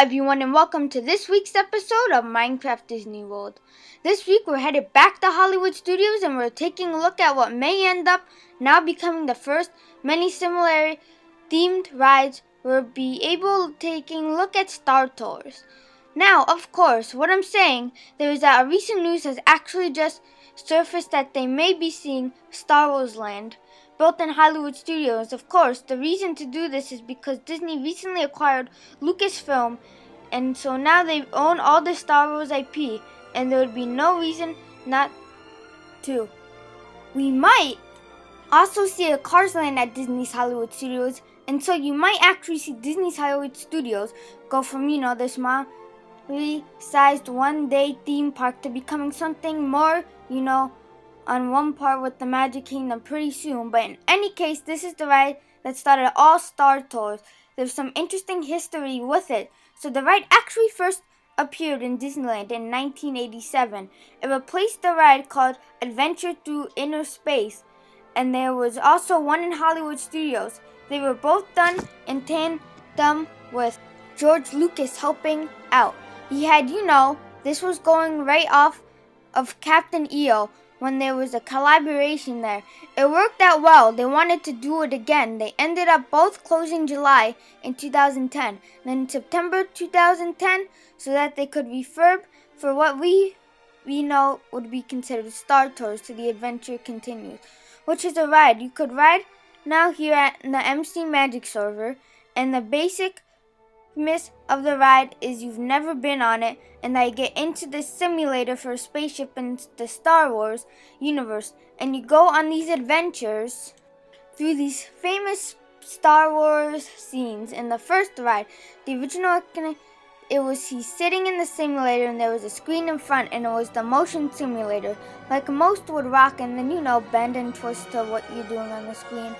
everyone, and welcome to this week's episode of Minecraft Disney World. This week we're headed back to Hollywood Studios and we're taking a look at what may end up now becoming the first many similar themed rides we'll be able to taking a look at Star Tours. Now, of course, what I'm saying there is that a recent news has actually just surfaced that they may be seeing Star Wars Land built in Hollywood Studios. Of course, the reason to do this is because Disney recently acquired Lucasfilm, and so now they own all the Star Wars IP, and there would be no reason not to. We might also see a Cars Land at Disney's Hollywood Studios, and so you might actually see Disney's Hollywood Studios go from, this sized one-day theme park to becoming something more, on one part with the Magic Kingdom pretty soon. But in any case, this is the ride that started all Star Tours. There's some interesting history with it. So the ride actually first appeared in Disneyland in 1987. It replaced the ride called Adventure Through Inner Space, and there was also one in Hollywood Studios. They were both done in tandem with George Lucas helping out. He had, this was going right off of Captain EO, when there was a collaboration there. It worked out well. They wanted to do it again. They ended up both closing July in 2010, then September 2010, so that they could refurb for what we know would be considered Star Tours to the Adventure Continues, which is a ride you could ride now here at the MC Magic server, and the basic premise of the ride is you've never been on it, and that you get into this simulator for a spaceship in the Star Wars universe, and you go on these adventures through these famous Star Wars scenes. In the first ride, the original, it was he's sitting in the simulator and there was a screen in front, and it was the motion simulator, like most would rock and then bend and twist to what you're doing on the screen.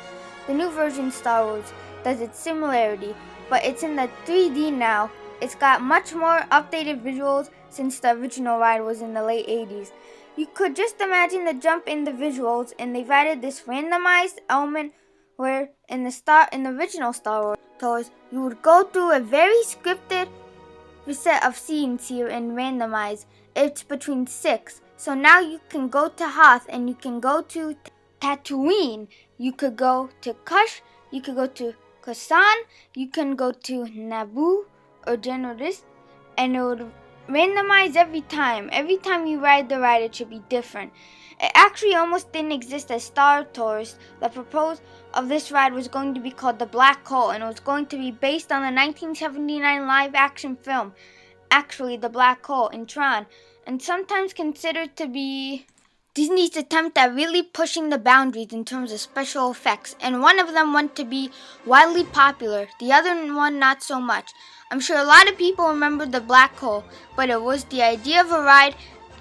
The new version Star Wars does its similarity, but it's in the 3D now. It's got much more updated visuals since the original ride was in the late 80s. You could just imagine the jump in the visuals, and they've added this randomized element where in the original Star Wars Tours, you would go through a very scripted set of scenes here and randomize. It's between 6. So now you can go to Hoth, and you can go to Tatooine. You could go to Kush. You could go to Kasan, you can go to Naboo or Generis, and it would randomize every time. Every time you ride the ride, it should be different. It actually almost didn't exist as Star Tours. The proposal of this ride was going to be called The Black Hole, and it was going to be based on the 1979 live-action film, actually The Black Hole in Tron, and sometimes considered to be Disney's attempt at really pushing the boundaries in terms of special effects, and one of them went to be widely popular, the other one not so much. I'm sure a lot of people remember The Black Hole, but it was the idea of a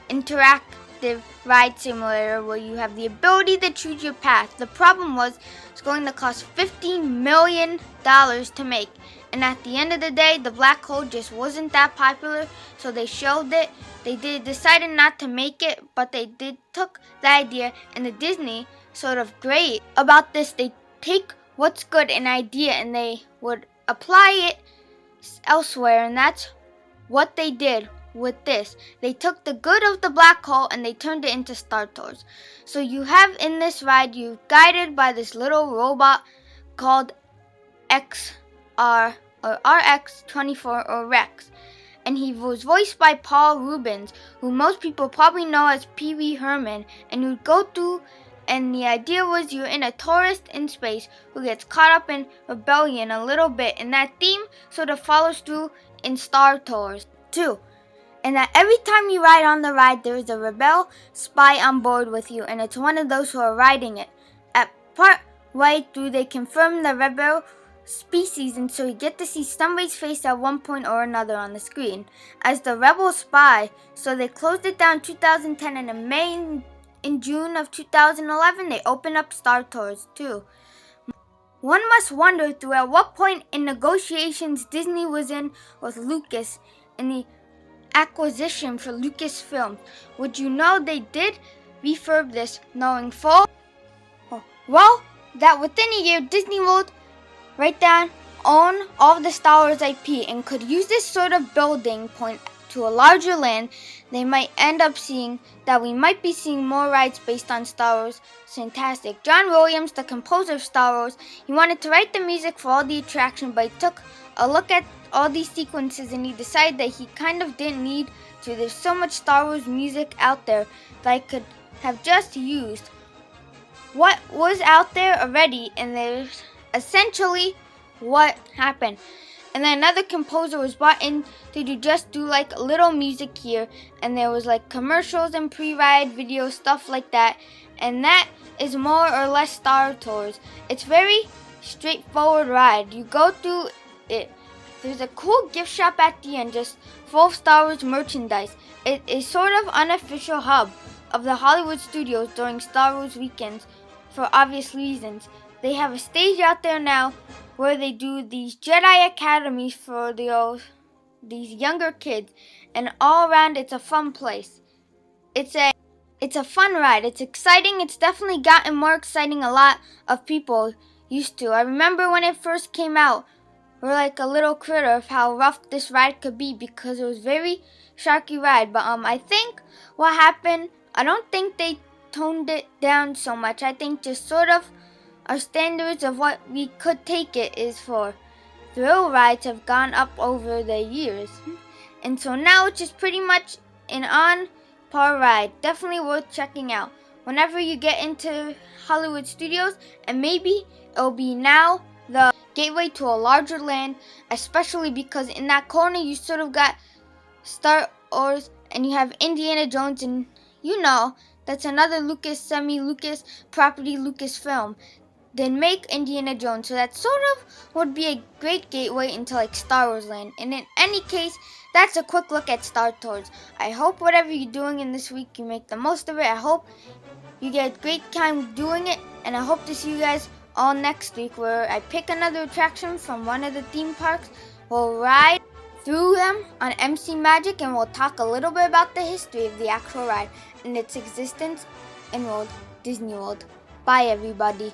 interactive ride simulator where you have the ability to choose your path. The problem was it's going to cost $15 million to make, and at the end of the day, The Black Hole just wasn't that popular, so they shelved it. They decided not to make it, but they took the idea, and the Disney sort of great about this. They take what's good, an idea, and they would apply it elsewhere, and that's what they did with this. They took the good of The Black Hole and they turned it into Star Tours. So you have in this ride, you're guided by this little robot called XR or RX-24 or Rex. And he was voiced by Paul Reubens, who most people probably know as Pee Wee Herman, and you'd go through, and the idea was you're in a tourist in space who gets caught up in rebellion a little bit, and that theme sort of follows through in Star Tours too. And that every time you ride on the ride, there is a rebel spy on board with you, and it's one of those who are riding it. At part way through, they confirm the rebel species, and so you get to see somebody's face at one point or another on the screen as the rebel spy. So they closed it down in 2010, and in June of 2011 they opened up Star Tours too. One must wonder through at what point in negotiations Disney was in with Lucas in the acquisition for Lucasfilm. Would you know they did refurb this, knowing full well that within a year Disney World right down own all of the Star Wars IP and could use this sort of building point to a larger land, they might end up seeing that we might be seeing more rides based on Star Wars. Fantastic. John Williams, the composer of Star Wars, he wanted to write the music for all the attraction, but he took a look at all these sequences and he decided that he kind of didn't need to. There's so much Star Wars music out there that I could have just used what was out there already, and there's essentially what happened. And then another composer was brought in to just do like little music here, and there was like commercials and pre-ride videos, stuff like that. And that is more or less Star Tours. It's very straightforward ride. You go through it. There's a cool gift shop at the end, just full of Star Wars merchandise. It is sort of unofficial hub of the Hollywood studios during Star Wars weekends for obvious reasons. They have a stage out there now where they do these Jedi academies for these younger kids, and all around it's a fun place. It's a fun ride. It's exciting. It's definitely gotten more exciting. A lot of people used to. I remember when it first came out, we were like a little critter of how rough this ride could be because it was very sharky ride. But I think what happened, I don't think they toned it down so much. I think just sort of our standards of what we could take it is for thrill rides have gone up over the years. And so now it's just pretty much an on par ride. Definitely worth checking out whenever you get into Hollywood Studios, and maybe it'll be now the gateway to a larger land, especially because in that corner you sort of got Star Wars and you have Indiana Jones, and you know that's another semi-Lucas property, Lucasfilm. Then make Indiana Jones, so that sort of would be a great gateway into like Star Wars land. And in any case, that's a quick look at Star Tours. I hope whatever you're doing in this week, you make the most of it. I hope you get a great time doing it, and I hope to see you guys all next week where I pick another attraction from one of the theme parks. We'll ride through them on MC Magic, and we'll talk a little bit about the history of the actual ride and its existence in Walt Disney World. Bye everybody.